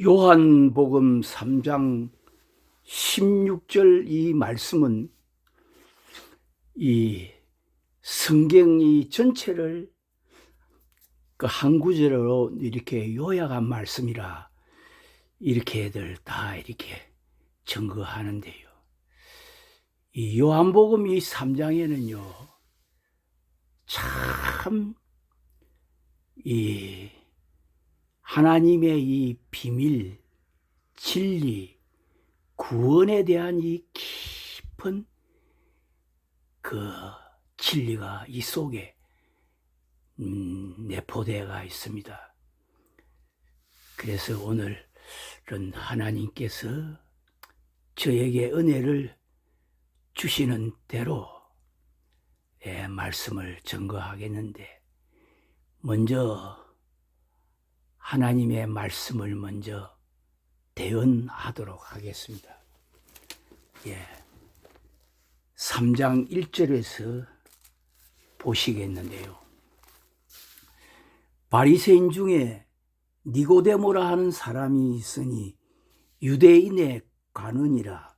요한복음 3장 16절 이 말씀은 이 성경 이 전체를 그 한 구절로 이렇게 요약한 말씀이라 이렇게들 다 이렇게 증거하는데요. 이 요한복음 이 3장에는요, 참 이 하나님의 이 비밀, 진리, 구원에 대한 이 깊은 그 진리가 이 속에 내포되어 있습니다. 그래서 오늘은 하나님께서 저에게 은혜를 주시는 대로 말씀을 증거하겠는데, 먼저 하나님의 말씀을 먼저 대언하도록 하겠습니다. 3장 1절에서 보시겠는데요. 바리새인 중에 니고데모라 하는 사람이 있으니 유대인의 관원이라.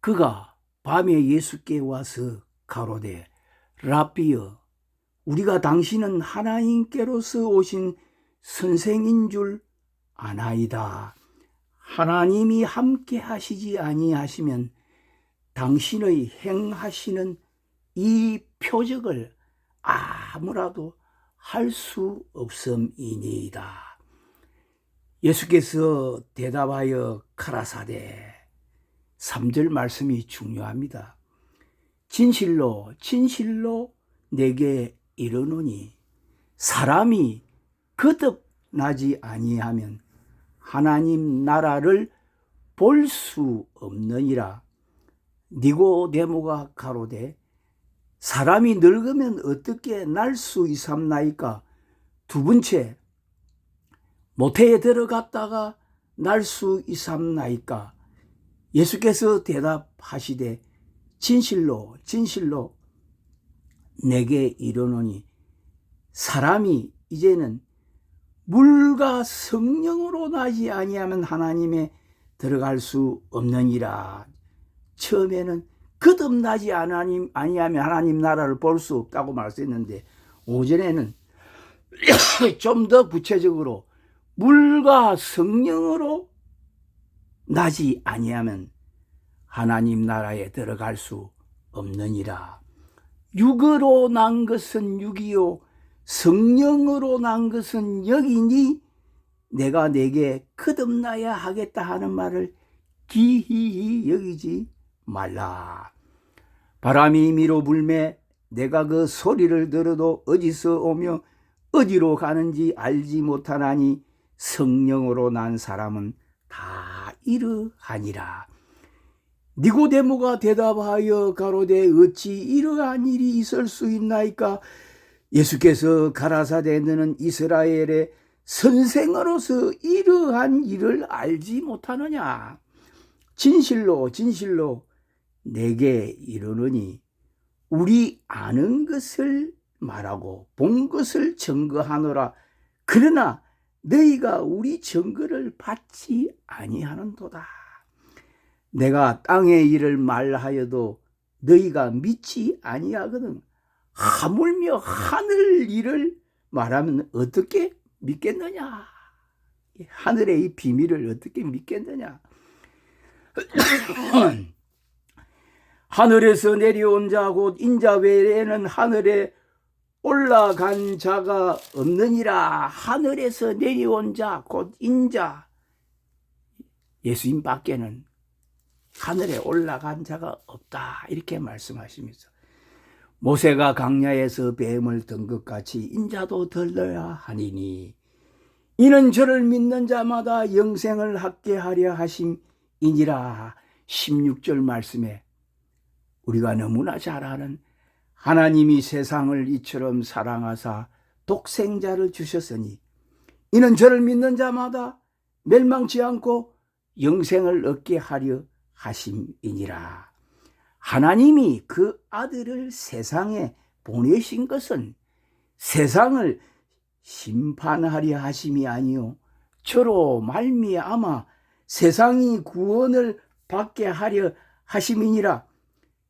그가 밤에 예수께 와서 가로되, 랍비여, 우리가 당신은 하나님께로서 오신 선생인 줄 아나이다. 하나님이 함께 하시지 아니하시면 당신의 행하시는 이 표적을 아무라도 할 수 없음이니이다. 예수께서 대답하여 가라사대, 3절 말씀이 중요합니다. 진실로 진실로 내게 이르노니 사람이 거듭나지 아니하면 하나님 나라를 볼 수 없느니라. 니고데모가 가로되, 사람이 늙으면 어떻게 날 수 있삼나이까? 두 번째, 모태에 들어갔다가 날 수 있삼나이까? 예수께서 대답하시되, 진실로 진실로 내게 이르노니 사람이 이제는 물과 성령으로 나지 아니하면 하나님에 들어갈 수 없느니라. 처음에는 거듭나지 아니하면 하나님 나라를 볼 수 없다고 말씀했는데, 오전에는 좀 더 구체적으로 물과 성령으로 나지 아니하면 하나님 나라에 들어갈 수 없느니라. 육으로 난 것은 육이요 성령으로 난 것은 영이니 내가 내게 거듭나야 하겠다 하는 말을 기히 여기지 말라. 바람이 미로 불매 내가 그 소리를 들어도 어디서 오며 어디로 가는지 알지 못하나니 성령으로 난 사람은 다 이러하니라. 니고데모가 대답하여 가로되, 어찌 이러한 일이 있을 수 있나이까? 예수께서 가라사대, 너는 이스라엘의 선생으로서 이러한 일을 알지 못하느냐? 진실로 진실로 내게 이르노니 우리 아는 것을 말하고 본 것을 증거하노라. 그러나 너희가 우리 증거를 받지 아니하는도다. 내가 땅의 일을 말하여도 너희가 믿지 아니하거든. 하물며 하늘 일을 말하면 어떻게 믿겠느냐? 하늘의 이 비밀을 어떻게 믿겠느냐? 하늘에서 내려온 자 곧 인자 외에는 하늘에 올라간 자가 없느니라. 하늘에서 내려온 자 곧 인자, 예수님 밖에는 하늘에 올라간 자가 없다, 이렇게 말씀하시면서, 모세가 광야에서 뱀을 든 것 같이 인자도 들러야 하니니 이는 저를 믿는 자마다 영생을 얻게 하려 하심이니라. 16절 말씀에 우리가 너무나 잘 아는, 하나님이 세상을 이처럼 사랑하사 독생자를 주셨으니 이는 저를 믿는 자마다 멸망치 않고 영생을 얻게 하려 하심이니라. 하나님이 그 아들을 세상에 보내신 것은 세상을 심판하려 하심이 아니요 저로 말미암아 세상이 구원을 받게 하려 하심이니라.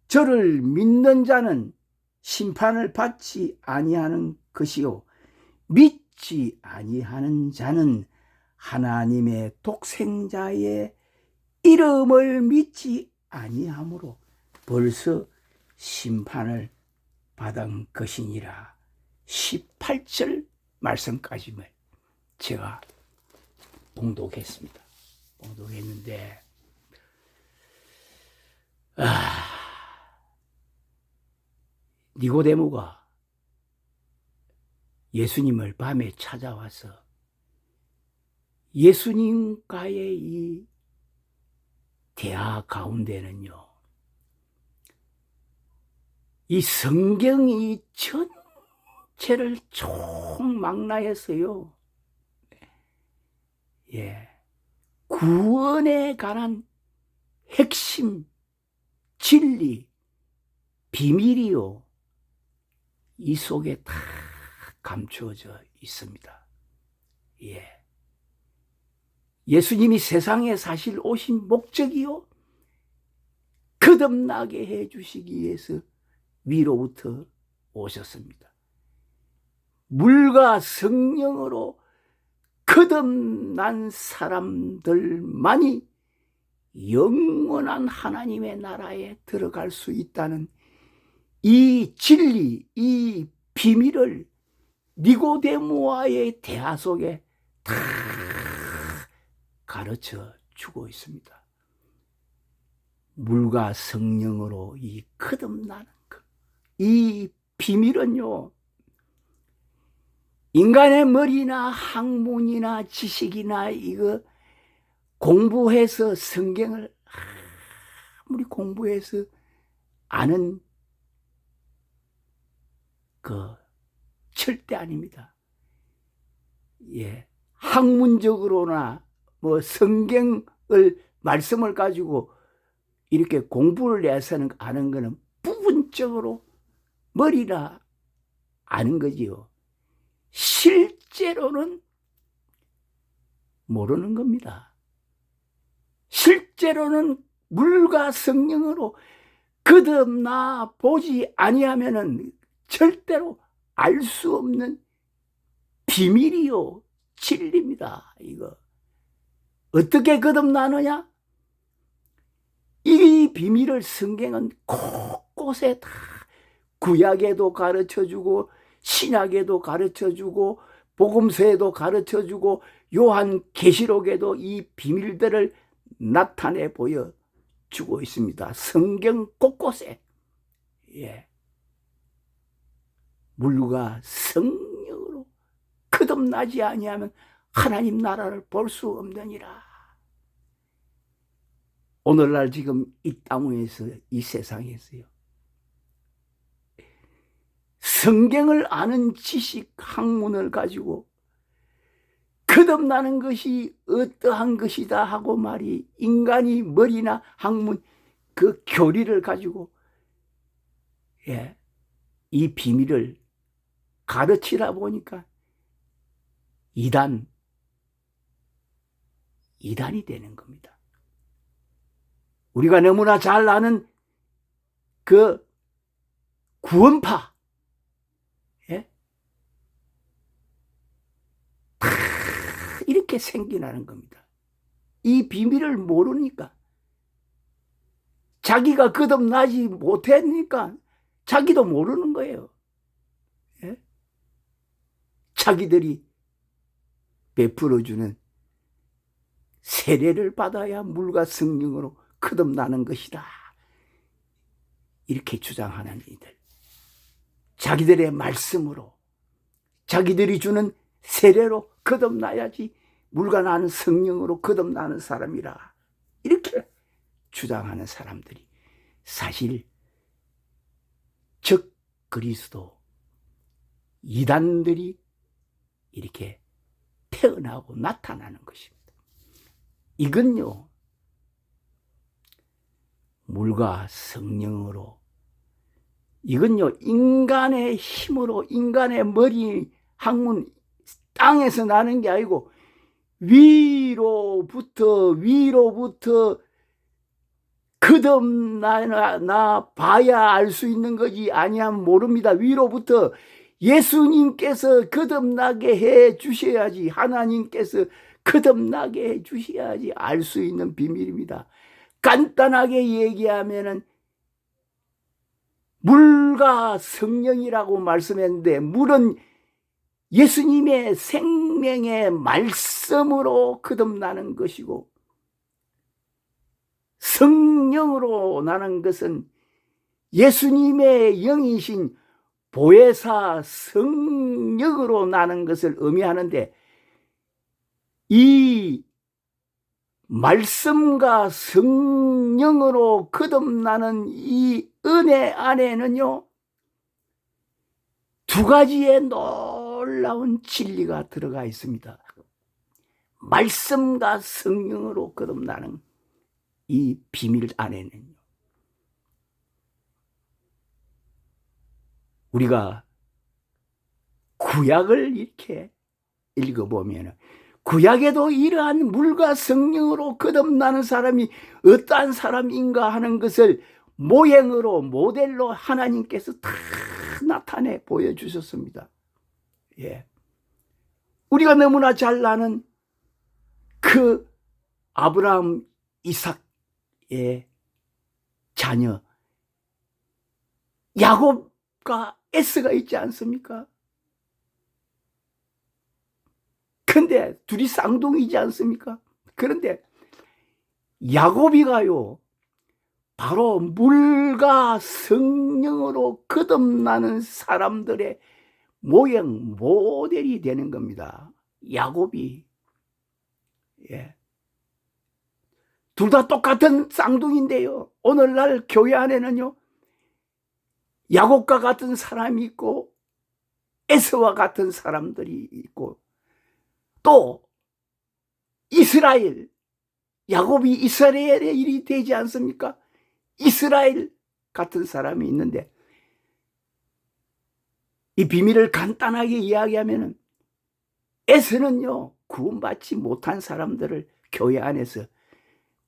저를 믿는 자는 심판을 받지 아니하는 것이요 믿지 아니하는 자는 하나님의 독생자의 이름을 믿지 아니하므로 벌써 심판을 받은 것이니라. 18절 말씀까지만 제가 봉독했습니다. 봉독했는데 니고데모가 예수님을 밤에 찾아와서 예수님과의 이 대화 가운데는요, 이 성경이 전체를 총망라해서요, 구원에 관한 핵심, 진리, 비밀이요, 이 속에 다 감추어져 있습니다. 예수님이 세상에 사실 오신 목적이요, 거듭나게 해주시기 위해서 위로부터 오셨습니다. 물과 성령으로 거듭난 사람들만이 영원한 하나님의 나라에 들어갈 수 있다는 이 진리, 이 비밀을 니고데모와의 대화 속에 다 가르쳐 주고 있습니다. 물과 성령으로 이 거듭나는 것, 이 비밀은요, 인간의 머리나 학문이나 지식이나 이거 공부해서 성경을 아무리 공부해서 아는 절대 아닙니다. 학문적으로나 뭐 성경을 말씀을 가지고 이렇게 공부를 해서는 아는 것은 부분적으로 머리라 아는 거지요. 실제로는 모르는 겁니다. 실제로는 물과 성령으로 거듭나 보지 아니하면은 절대로 알 수 없는 비밀이요, 진리입니다. 이거 어떻게 거듭나느냐? 이 비밀을 성경은 곳곳에 다 구약에도 가르쳐주고 신약에도 가르쳐주고 복음서에도 가르쳐주고 요한계시록에도 이 비밀들을 나타내 보여주고 있습니다. 성경 곳곳에. 물과 성령으로 거듭나지 아니하면 하나님 나라를 볼 수 없느니라. 오늘날 지금 이 땅 위에서, 이 세상에서요, 성경을 아는 지식, 학문을 가지고 거듭나는 것이 어떠한 것이다 하고 말이 인간이 머리나 학문 그 교리를 가지고 이 비밀을 가르치다 보니까 이단이 되는 겁니다. 우리가 너무나 잘 아는 그 구원파, 다 이렇게 생겨나는 겁니다. 이 비밀을 모르니까, 자기가 거듭나지 못했으니까 자기도 모르는 거예요. 자기들이 베풀어주는 세례를 받아야 물과 성령으로 거듭나는 것이다, 이렇게 주장하는 이들, 자기들의 말씀으로, 자기들이 주는 세례로 거듭나야지 물과 나는 성령으로 거듭나는 사람이라, 이렇게 주장하는 사람들이 사실 적 그리스도 이단들이 이렇게 태어나고 나타나는 것입니다. 이건요, 물과 성령으로, 이건요, 인간의 힘으로, 인간의 머리, 학문, 땅에서 나는 게 아니고 위로부터 거듭나 봐야 알 수 있는 거지 아니하면 모릅니다. 위로부터 예수님께서 거듭나게 해 주셔야지, 하나님께서 거듭나게 해 주셔야지 알 수 있는 비밀입니다. 간단하게 얘기하면은 물과 성령이라고 말씀했는데, 물은 예수님의 생명의 말씀으로 거듭나는 것이고, 성령으로 나는 것은 예수님의 영이신 보혜사 성령으로 나는 것을 의미하는데, 이 말씀과 성령으로 거듭나는 이 은혜 안에는요, 두 가지의 놀라운 진리가 들어가 있습니다. 말씀과 성령으로 거듭나는 이 비밀 안에는요, 우리가 구약을 이렇게 읽어보면 구약에도 이러한 물과 성령으로 거듭나는 사람이 어떠한 사람인가 하는 것을 모형으로, 모델로 하나님께서 다 나타내 보여주셨습니다. 예. 우리가 너무나 잘 아는 그 아브라함, 이삭의 자녀 야곱과 에서가 있지 않습니까? 근데 둘이 쌍둥이지 않습니까? 그런데 야곱이가요, 바로 물과 성령으로 거듭나는 사람들의 모형, 모델이 되는 겁니다. 야곱이. 예. 둘 다 똑같은 쌍둥이인데요, 오늘날 교회 안에는요, 야곱과 같은 사람이 있고 에서와 같은 사람들이 있고, 또 이스라엘, 야곱이 이스라엘의 일이 되지 않습니까? 이스라엘 같은 사람이 있는데, 이 비밀을 간단하게 이야기하면 에서는요, 구원받지 못한 사람들을, 교회 안에서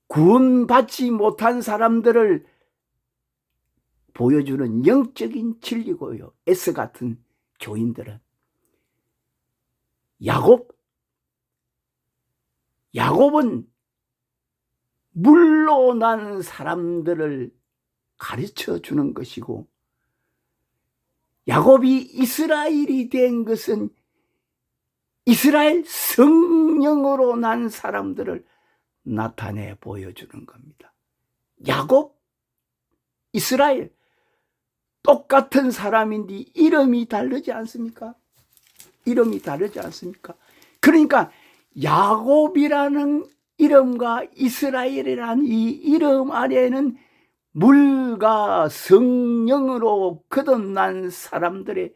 구원받지 못한 사람들을 보여주는 영적인 진리고요, 에서 같은 교인들은 야곱은 물로 난 사람들을 가르쳐 주는 것이고, 야곱이 이스라엘이 된 것은 이스라엘 성령으로 난 사람들을 나타내 보여주는 겁니다. 야곱, 이스라엘 똑같은 사람인데 이름이 다르지 않습니까? 이름이 다르지 않습니까? 그러니까 야곱이라는 이름과 이스라엘이라는 이 이름 안에는 물과 성령으로 거듭난 사람들의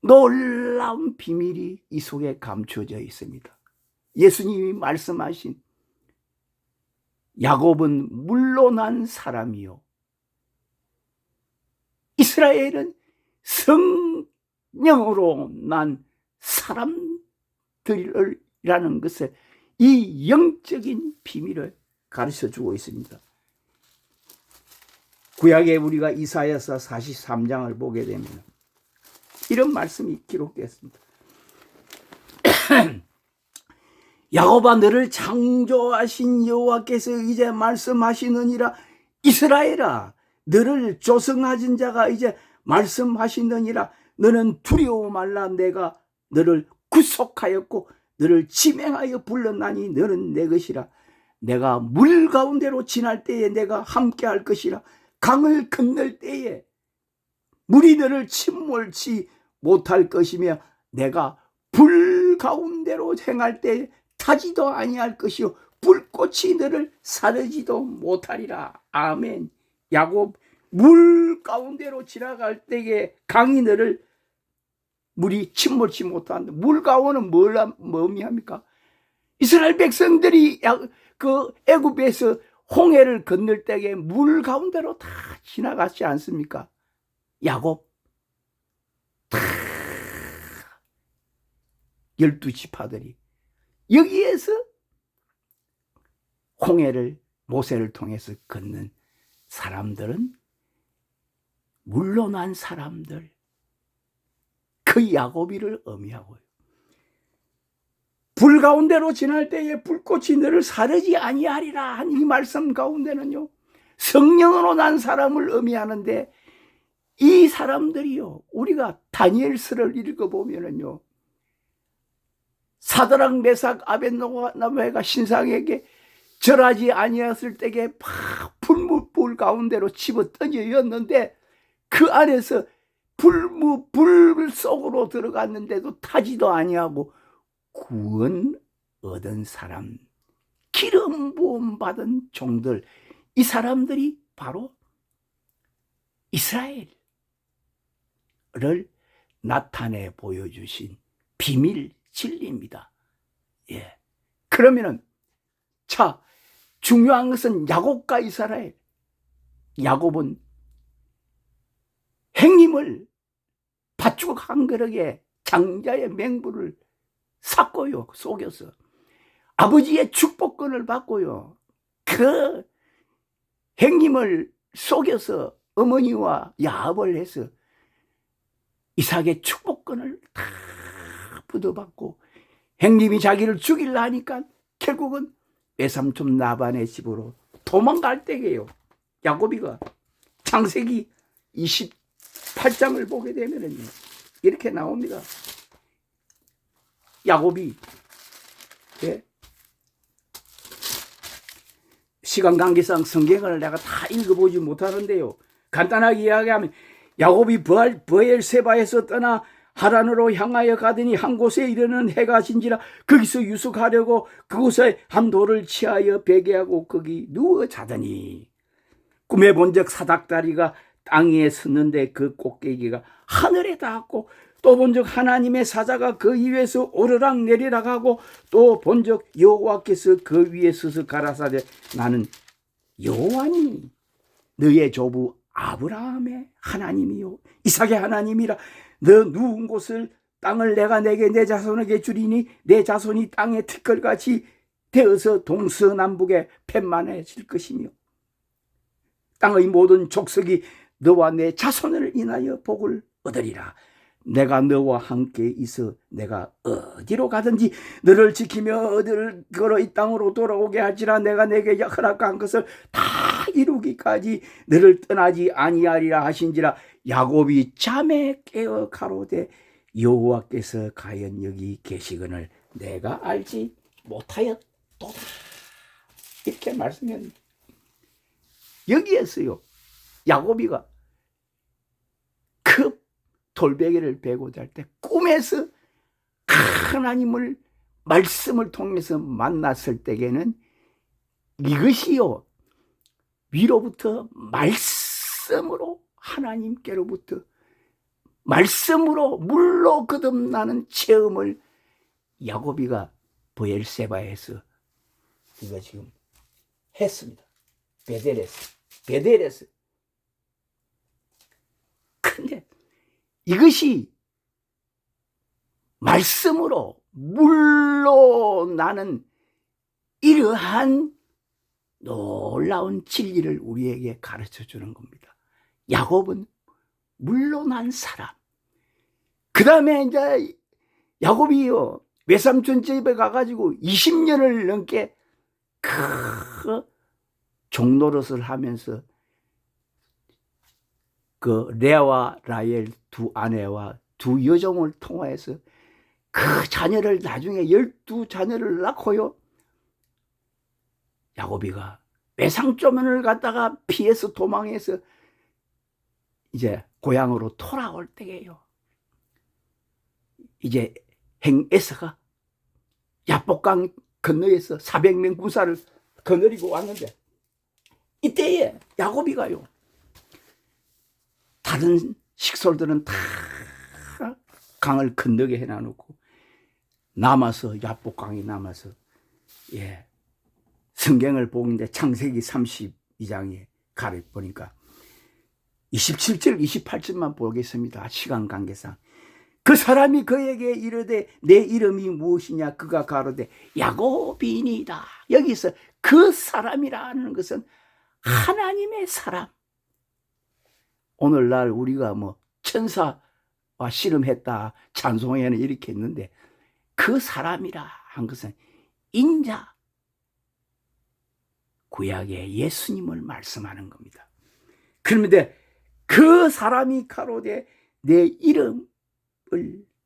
놀라운 비밀이 이 속에 감춰져 있습니다. 예수님이 말씀하신 야곱은 물로 난 사람이요, 이스라엘은 성령으로 난 사람들이라는 것을, 이 영적인 비밀을 가르쳐주고 있습니다. 구약에 우리가 이사야서 43장을 보게 되면 이런 말씀이 기록되었습니다. 야곱아, 너를 창조하신 여호와께서 이제 말씀하시느니라. 이스라엘아, 너를 조성하신 자가 이제 말씀하시느니라. 너는 두려워 말라. 내가 너를 구속하였고 너를 지명하여 불렀나니 너는 내 것이라. 내가 물 가운데로 지날 때에 내가 함께 할 것이라. 강을 건널 때에 물이 너를 침몰치 못할 것이며, 내가 불 가운데로 행할 때에 타지도 아니할 것이요, 불꽃이 너를 사르지도 못하리라. 아멘. 야곱, 물 가운데로 지나갈 때에 강이 너를, 물이 침몰치 못한다. 물 가운데는 뭘 의미합니까? 이스라엘 백성들이 그 애굽에서 홍해를 건널 때에 물 가운데로 다 지나갔지 않습니까? 야곱, 다 12지파들이 여기에서 홍해를 모세를 통해서 걷는 사람들은 물러난 사람들, 그 야고비를 의미하고요. 불 가운데로 지날 때에 불꽃이 너를 사르지 아니하리라 한 이 말씀 가운데는요, 성령으로 난 사람을 의미하는데, 이 사람들이요, 우리가 다니엘서를 읽어보면은요, 사드락 메삭 아벳노고가 신상에게 절하지 아니했을 때에 불 가운데로 집어 던져였는데, 그 안에서 불 속으로 들어갔는데도 타지도 아니하고 구원 얻은 사람, 기름 부음 받은 종들, 이 사람들이 바로 이스라엘을 나타내 보여주신 비밀 진리입니다. 예. 그러면은 자, 중요한 것은 야곱과 이스라엘. 야곱은 행님을 밭주고 한 그릇에 장자의 맹부를 샀고요, 속여서 아버지의 축복권을 받고요, 그 행님을 속여서 어머니와 야합을 해서 이삭의 축복권을 다 얻어받고, 행님이 자기를 죽이려 하니까 결국은 외삼촌 라반의 집으로 도망갈 때예요. 야곱이가 창세기 28장을 보게 되면 이렇게 나옵니다. 야곱이, 예? 시간 관계상 성경을 내가 다 읽어보지 못하는데요, 간단하게 이야기하면 야곱이 브엘세바에서 떠나 하란으로 향하여 가더니 한 곳에 이르는 해가 진지라 거기서 유숙하려고 그곳에 한 돌을 치하여 베개하고 거기 누워 자더니 꿈에 본 적 사닥다리가 땅 위에 섰는데 그 꼭대기가 하늘에 닿았고, 또 본 적 하나님의 사자가 그 위에서 오르락 내리락 하고, 또 본 적 여호와께서 그 위에 서서 가라사대 나는 여호와니 너의 조부 아브라함의 하나님이요 이삭의 하나님이라. 너 누운 곳을 땅을 내가 내게 내 자손에게 주리니 내 자손이 땅의 티끌같이 되어서 동서남북에 팻만해질 것이며, 땅의 모든 족속이 너와 내 자손을 인하여 복을 얻으리라. 내가 너와 함께 있어 내가 어디로 가든지 너를 지키며 어디를 걸어 이 땅으로 돌아오게 할지라. 내가 내게 허락한 것을 다 이루기까지 너를 떠나지 아니하리라 하신지라. 야곱이 잠에 깨어 가로되 여호와께서 과연 여기 계시거늘 내가 알지 못하였도다. 이렇게 말씀합니다. 여기에서요, 야곱이가 그 돌베개를 베고 잘 때 꿈에서 하나님을 말씀을 통해서 만났을 때에는 이것이요, 위로부터 말씀으로 하나님께로부터 말씀으로 물로 거듭나는 체험을 야곱이가 브엘세바에서 이거 지금 했습니다. 베델에서. 근데 이것이 말씀으로 물로 나는 이러한 놀라운 진리를 우리에게 가르쳐 주는 겁니다. 야곱은 물로 난 사람. 그 다음에 이제 야곱이요, 외삼촌 집에 가가지고 20년을 넘게 그 종노릇을 하면서 그 레아와 라헬 두 아내와 두 여종을 통하여서 그 자녀를 나중에 12자녀를 낳고요, 야곱이가 외상조문을 갖다가 피해서 도망해서 이제 고향으로 돌아올 때예요. 이제 에서가 야복강 건너에서 400명 군사를 거느리고 왔는데, 이때에 야곱이가요, 다른 식솔들은 다 강을 건너게 해놔놓고 남아서, 야복강이 남아서, 예, 성경을 보는데 창세기 32장에 가려 보니까 27절 28절만 보겠습니다. 시간 관계상. 그 사람이 그에게 이르되 내 이름이 무엇이냐? 그가 가로되 야곱이니이다. 여기서 그 사람이라는 것은 하나님의 사람. 오늘날 우리가 뭐 천사와 씨름했다 찬송회는 이렇게 했는데, 그 사람이라 한 것은 인자, 구약의 예수님을 말씀하는 겁니다. 그런데 그 사람이 가로되 내 이름을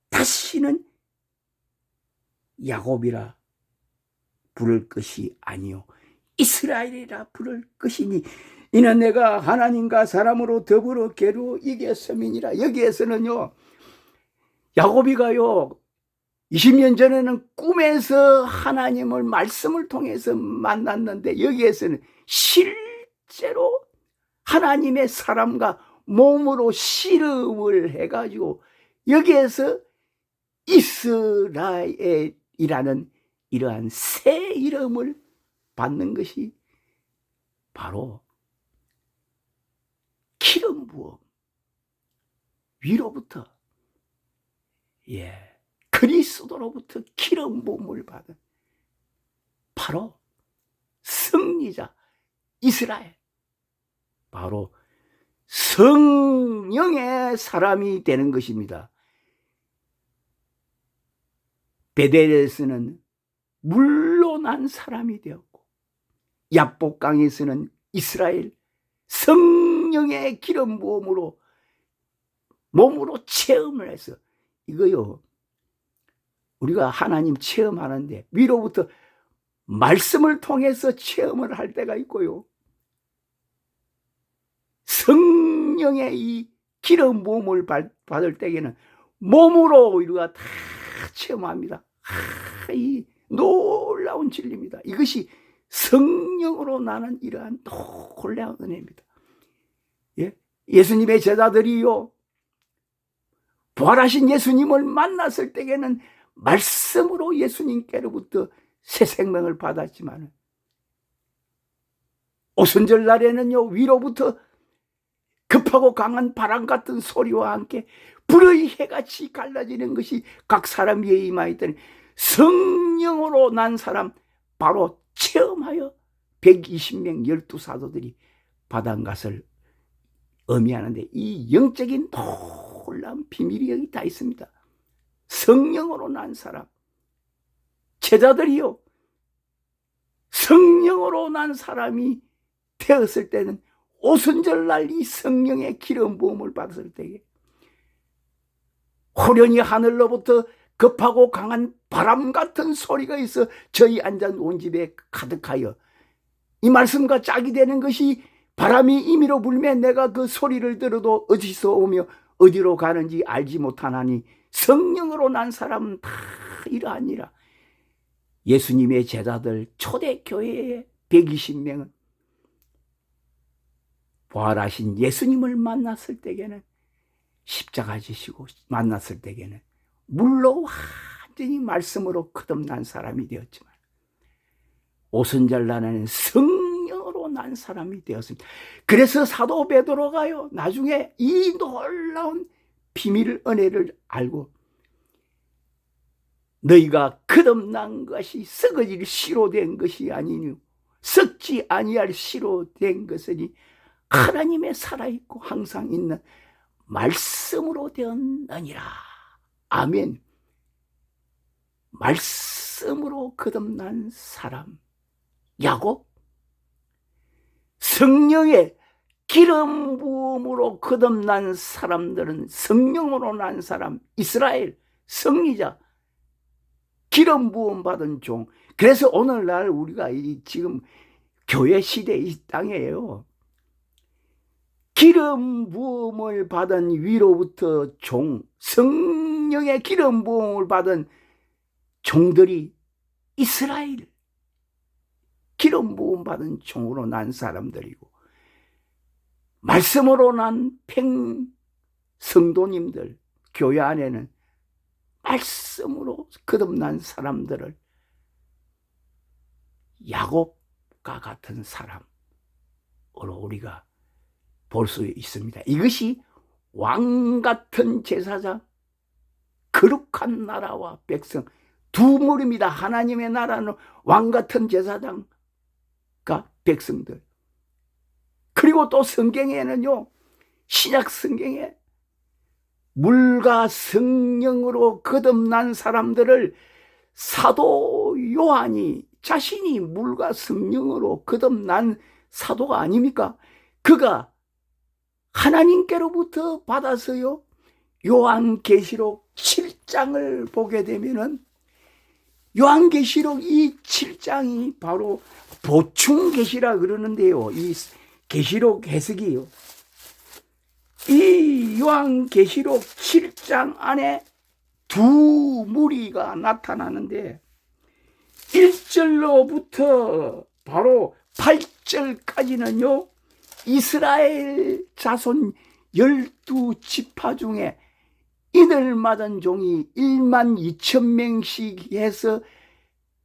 다시는 야곱이라 부를 것이 아니요 이스라엘이라 부를 것이니 이는 내가 하나님과 사람으로 더불어 괴로 이겼음이니라. 여기에서는요, 야곱이가요 20년 전에는 꿈에서 하나님을 말씀을 통해서 만났는데, 여기에서는 실제로 하나님의 사람과 몸으로 씨름을 해가지고 여기에서 이스라엘이라는 이러한 새 이름을 받는 것이 바로 기름 부음 위로부터, 그리스도로부터 기름 부음을 받은 바로 승리자 이스라엘, 바로 성령의 사람이 되는 것입니다. 베델에서는 물로 난 사람이 되었고, 야복강에서는 이스라엘 성령의 기름 부음으로 몸으로 체험을 해서, 이거요 우리가 하나님 체험하는데 위로부터 말씀을 통해서 체험을 할 때가 있고요, 성령의 이 기름 부음을 받을 때에는 몸으로 우리가 다 체험합니다. 이 놀라운 진리입니다. 이것이 성령으로 나는 이러한 놀라운 은혜입니다. 예수님의 제자들이요 부활하신 예수님을 만났을 때에는 말씀으로 예수님께로부터 새 생명을 받았지만, 오순절 날에는요 위로부터 급하고 강한 바람 같은 소리와 함께 불의 해같이 갈라지는 것이 각 사람 위에 임하였더니 성령으로 난 사람 바로 체험하여 120명 12사도들이 받은 것을 의미하는데, 이 영적인 놀라운 비밀이 여기 다 있습니다. 성령으로 난 사람, 제자들이요 성령으로 난 사람이 되었을 때는 오순절날 이 성령의 기름 부음을 받았을 때에 호련히 하늘로부터 급하고 강한 바람 같은 소리가 있어 저희 앉아 온 집에 가득하여, 이 말씀과 짝이 되는 것이 바람이 임의로 불면 내가 그 소리를 들어도 어디서 오며 어디로 가는지 알지 못하나니 성령으로 난 사람은 다 이러하니라. 예수님의 제자들 초대교회의 120명은 부활하신 예수님을 만났을 때에는 십자가 지시고 만났을 때에는 물로 완전히 말씀으로 거듭난 사람이 되었지만, 오순절 날에는 성령으로 난 사람이 되었습니다. 그래서 사도 베드로가요 나중에 이 놀라운 비밀 은혜를 알고, 너희가 거듭난 것이 썩어질 씨로 된 것이 아니니 썩지 아니할 씨로 된 것이니 하나님의 살아있고 항상 있는 말씀으로 되었느니라. 아멘. 말씀으로 거듭난 사람 야곱, 성령의 기름 부음으로 거듭난 사람들은 성령으로 난 사람 이스라엘, 승리자, 기름 부음 받은 종. 그래서 오늘날 우리가 지금 교회 시대 이 땅에요 기름 부음을 받은 위로부터 종, 성령의 기름 부음을 받은 종들이 이스라엘 기름 부음 받은 종으로 난 사람들이고, 말씀으로 난 성도님들, 교회 안에는 말씀으로 거듭난 사람들을 야곱과 같은 사람으로 우리가 볼 수 있습니다. 이것이 왕 같은 제사장, 거룩한 나라와 백성, 두 무리입니다. 하나님의 나라는 왕같은 제사장과 백성들. 그리고 또 성경에는요, 신약 성경에 물과 성령으로 거듭난 사람들을 사도 요한이 자신이 물과 성령으로 거듭난 사도가 아닙니까? 그가 하나님께로부터 받아서요, 요한계시록 7장을 보게 되면은 요한계시록 이 7장이 바로 보충계시라 그러는데요. 이 계시록 해석이요. 이 요한계시록 7장 안에 두 무리가 나타나는데 1절로부터 바로 8절까지는요, 이스라엘 자손 12지파 중에 인을 맞은 종이 1만 2천 명씩 해서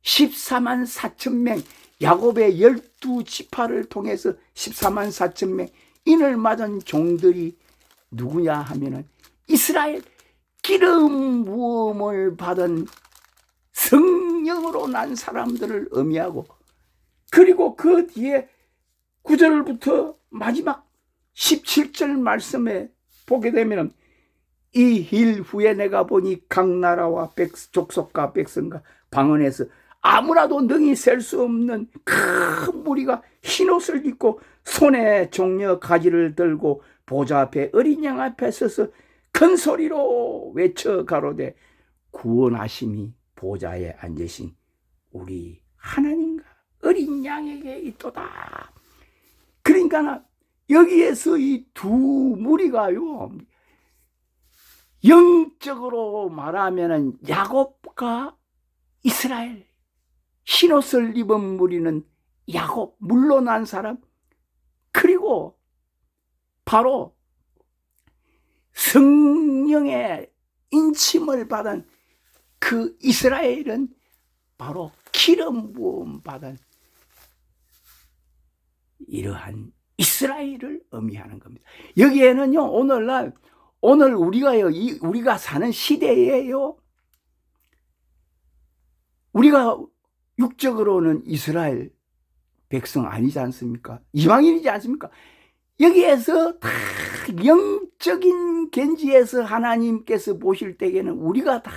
14만 4천 명, 야곱의 12지파를 통해서 14만 4천 명 인을 맞은 종들이 누구냐 하면은 이스라엘 기름 부음을 받은 성령으로 난 사람들을 의미하고, 그리고 그 뒤에 9절부터 마지막 17절 말씀에 보게 되면 이 일 후에 내가 보니 각 나라와 족속과 백성과 방언에서 아무라도 능히 셀 수 없는 큰 무리가 흰옷을 입고 손에 종려 가지를 들고 보좌 앞에 어린 양 앞에 서서 큰 소리로 외쳐 가로되 구원하심이 보좌에 앉으신 우리 하나님과 어린 양에게 있도다. 그러니까 여기에서 이 두 무리가요, 영적으로 말하면은 야곱과 이스라엘, 흰옷을 입은 무리는 야곱, 물러난 사람, 그리고 바로 성령의 인침을 받은 그 이스라엘은 바로 기름 부음 받은 이러한 이스라엘을 의미하는 겁니다. 여기에는요, 오늘 우리가 사는 시대에요, 우리가 육적으로는 이스라엘 백성 아니지 않습니까? 이방인이지 않습니까? 여기에서 다 영적인 견지에서 하나님께서 보실 때에는 우리가 다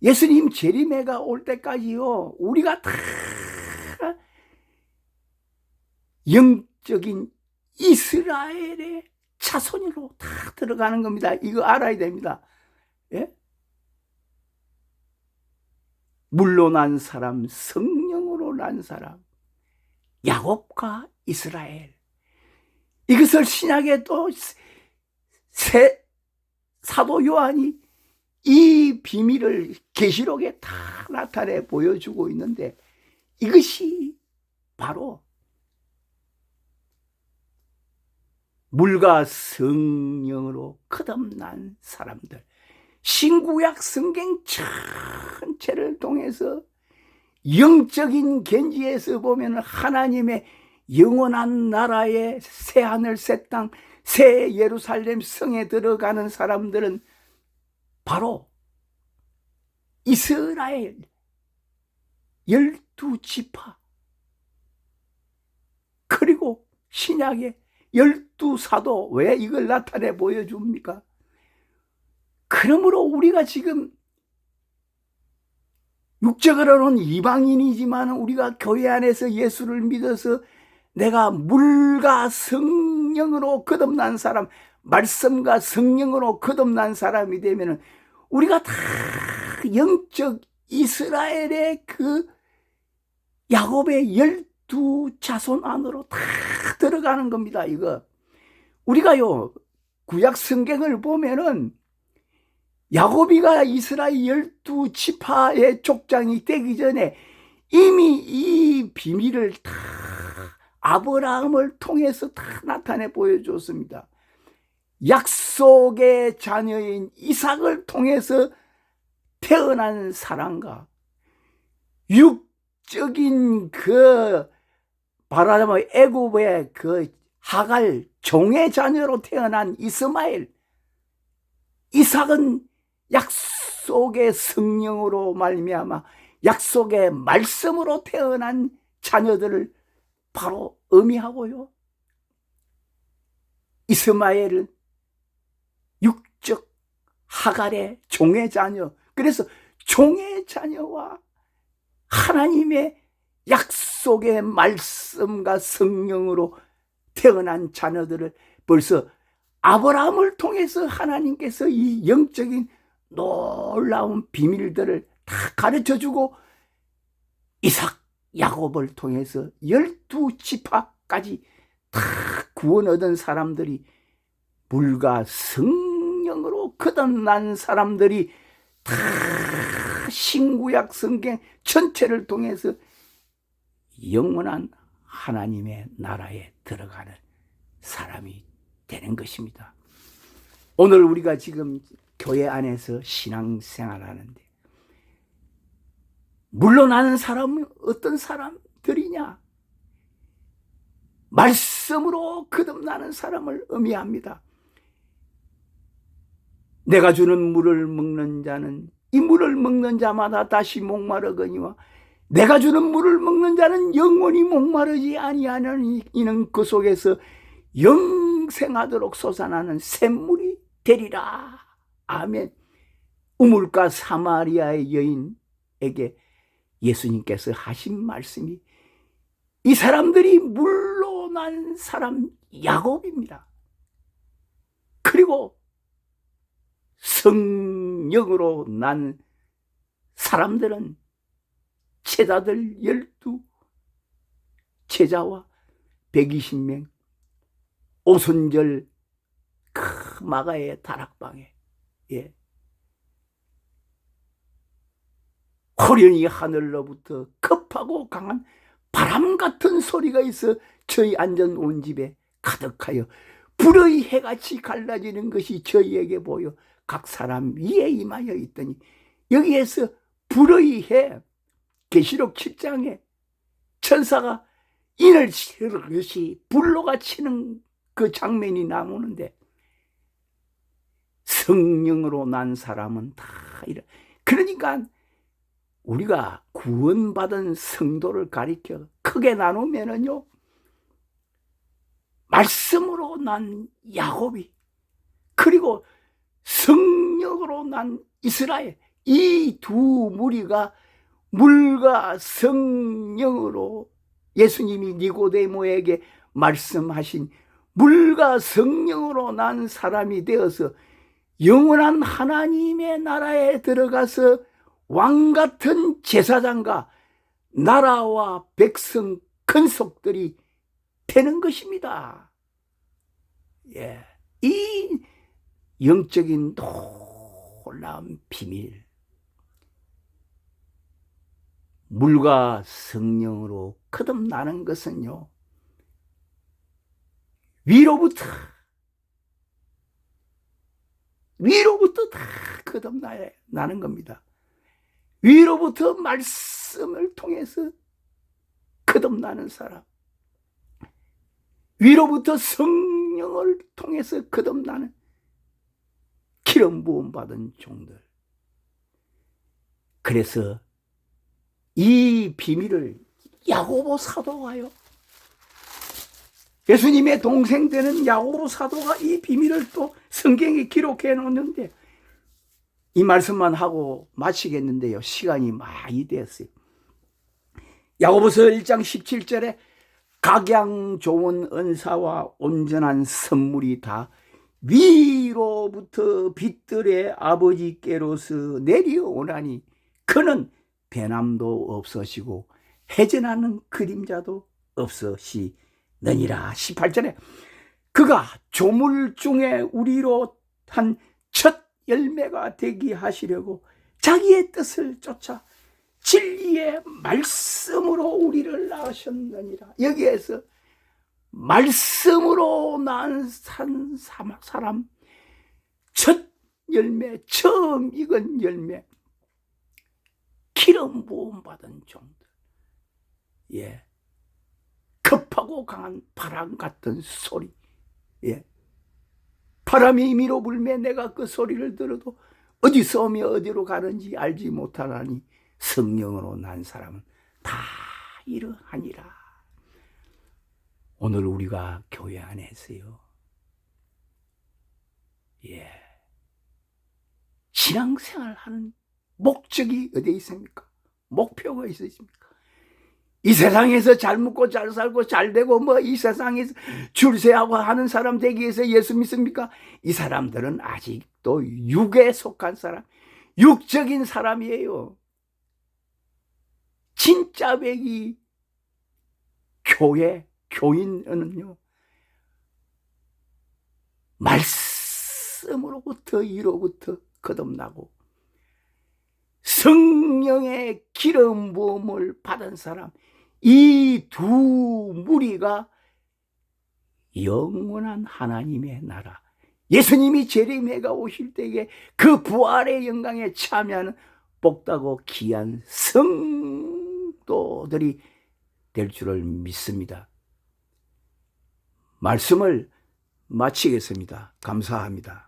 예수님 재림해가 올 때까지요, 우리가 다 영적인 이스라엘의 자손으로 다 들어가는 겁니다. 이거 알아야 됩니다. 예? 물로 난 사람, 성령으로 난 사람, 야곱과 이스라엘. 이것을 신약에 또 사도 요한이 이 비밀을 계시록에 다 나타내 보여주고 있는데, 이것이 바로 물과 성령으로 거듭난 사람들, 신구약 성경 전체를 통해서 영적인 견지에서 보면 하나님의 영원한 나라의 새하늘 새 땅 새 예루살렘 성에 들어가는 사람들은 바로 이스라엘 12지파, 그리고 신약의 12사도. 왜 이걸 나타내 보여줍니까? 그러므로 우리가 지금 육적으로는 이방인이지만 우리가 교회 안에서 예수를 믿어서 내가 물과 성령으로 거듭난 사람, 말씀과 성령으로 거듭난 사람이 되면 우리가 다 영적 이스라엘의 그 야곱의 12자손 안으로 다 들어가는 겁니다. 이거 우리가요, 구약 성경을 보면은 야곱이가 이스라엘 12지파의 족장이 되기 전에 이미 이 비밀을 다 아브라함을 통해서 다 나타내 보여줬습니다. 약속의 자녀인 이삭을 통해서 태어난 사람과 육적인 그 말하자면 애굽의 그 하갈 종의 자녀로 태어난 이스마엘, 이삭은 약속의 성령으로 말미암아 약속의 말씀으로 태어난 자녀들을 바로 의미하고요. 이스마엘은 육적 하갈의 종의 자녀, 그래서 종의 자녀와 하나님의 약속의 말씀과 성령으로 태어난 자녀들을 벌써 아브라함을 통해서 하나님께서 이 영적인 놀라운 비밀들을 다 가르쳐주고 이삭, 야곱을 통해서 12지파까지 다 구원 얻은 사람들이, 물과 성령으로 거듭난 사람들이 다 신구약 성경 전체를 통해서 영원한 하나님의 나라에 들어가는 사람이 되는 것입니다. 오늘 우리가 지금 교회 안에서 신앙생활하는데 물러나는 사람은 어떤 사람들이냐? 말씀으로 거듭나는 사람을 의미합니다. 내가 주는 물을 먹는 자는 이 물을 먹는 자마다 다시 목마르거니와 내가 주는 물을 먹는 자는 영원히 목마르지 아니하느니 이는 그 속에서 영생하도록 솟아나는 샘물이 되리라. 아멘. 우물가 사마리아의 여인에게 예수님께서 하신 말씀이 이 사람들이 물러난 사람 야곱입니다. 그리고 성령으로 난 사람들은 제자들 12제자와 120명 오순절 그 마가의 다락방에 호련히 하늘로부터 급하고 강한 바람 같은 소리가 있어 저희 앉은 온 집에 가득하여 불의 해같이 갈라지는 것이 저희에게 보여 각 사람 위에 임하여 있더니, 여기에서 불의 해, 계시록 7장에 천사가 인을 치르듯이 불로가 치는 그 장면이 나오는데, 성령으로 난 사람은 다 이래. 그러니까 우리가 구원받은 성도를 가리켜 크게 나누면은요, 말씀으로 난 야곱이, 그리고 성령으로 난 이스라엘, 이 두 무리가 물과 성령으로 예수님이 니고데모에게 말씀하신 물과 성령으로 난 사람이 되어서 영원한 하나님의 나라에 들어가서 왕같은 제사장과 나라와 백성 근속들이 되는 것입니다. 이 영적인 놀라운 비밀, 물과 성령으로 거듭나는 것은요, 위로부터 다 거듭나는 겁니다. 위로부터 말씀을 통해서 거듭나는 사람, 위로부터 성령을 통해서 거듭나는 기름 부음 받은 종들. 그래서 이 비밀을 야고보 사도가요, 예수님의 동생 되는 야고보 사도가 이 비밀을 또 성경에 기록해 놓는데, 이 말씀만 하고 마치겠는데요, 시간이 많이 됐어요. 야고보서 1장 17절에 각양 좋은 은사와 온전한 선물이 다 위로부터 빛들의 아버지께로서 내려오나니 그는 변함도 없으시고 해전하는 그림자도 없으시느니라. 18절에 그가 조물 중에 우리로 한 첫 열매가 되게 하시려고 자기의 뜻을 쫓아 진리의 말씀으로 우리를 낳으셨느니라. 여기에서 말씀으로 낳은 사람, 첫 열매, 처음 익은 열매, 기름 부음 받은 종들, 급하고 강한 바람 같은 소리, 바람이 임의로 불매 내가 그 소리를 들어도 어디서 오며 어디로 가는지 알지 못하나니 성령으로 난 사람은 다 이러하니라. 오늘 우리가 교회 안에서요, 신앙생활 하는 목적이 어디에 있습니까? 목표가 있으십니까? 이 세상에서 잘 먹고 잘 살고 잘 되고 이 세상에서 출세하고 하는 사람 되기 위해서 예수 믿습니까? 이 사람들은 아직도 육에 속한 사람, 육적인 사람이에요. 진짜 백이 교인은요, 말씀으로부터 이로부터 거듭나고 성령의 기름 부음을 받은 사람, 이 두 무리가 영원한 하나님의 나라, 예수님이 재림해가 오실 때에 그 부활의 영광에 참여하는 복되고 귀한 성도들이 될 줄을 믿습니다. 말씀을 마치겠습니다. 감사합니다.